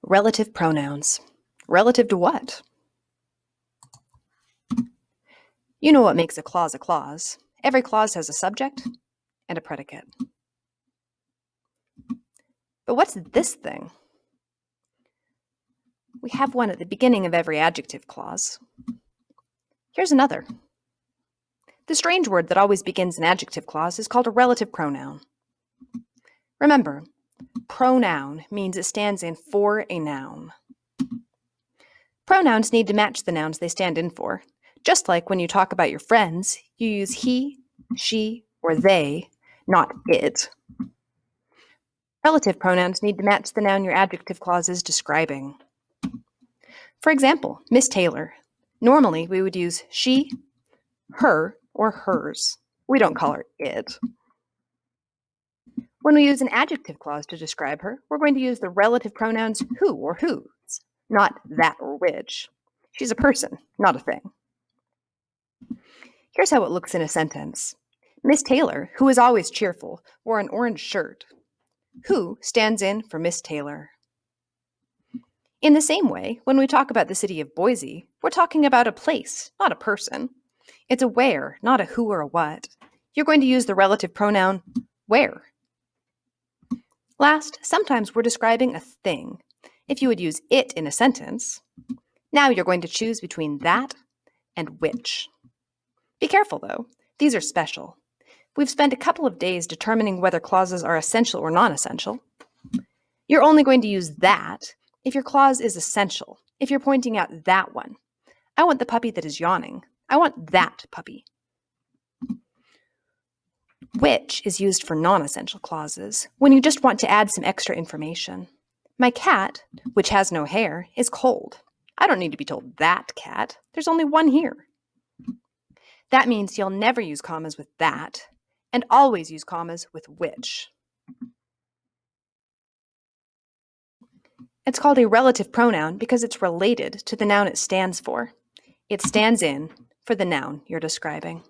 Relative pronouns. Relative to what? You know what makes a clause a clause. Every clause has a subject and a predicate. But what's this thing? We have one at the beginning of every adjective clause. Here's another. The strange word that always begins an adjective clause is called a relative pronoun. Remember, pronoun means it stands in for a noun. Pronouns need to match the nouns they stand in for. Just like when you talk about your friends, you use he, she, or they, not it. Relative pronouns need to match the noun your adjective clause is describing. For example, Miss Taylor. Normally, we would use she, her, or hers. We don't call her it. When we use an adjective clause to describe her, we're going to use the relative pronouns who or whose, not that or which. She's a person, not a thing. Here's how it looks in a sentence. Miss Taylor, who is always cheerful, wore an orange shirt. Who stands in for Miss Taylor. In the same way, when we talk about the city of Boise, we're talking about a place, not a person. It's a where, not a who or a what. You're going to use the relative pronoun where. Last, sometimes we're describing a thing. If you would use it in a sentence, now you're going to choose between that and which. Be careful, though. These are special. We've spent a couple of days determining whether clauses are essential or non-essential. You're only going to use that if your clause is essential, if you're pointing out that one. I want the puppy that is yawning. I want that puppy. Which is used for non-essential clauses, when you just want to add some extra information. My cat, which has no hair, is cold. I don't need to be told that cat. There's only one here. That means you'll never use commas with that, and always use commas with which. It's called a relative pronoun because it's related to the noun it stands for. It stands in for the noun you're describing.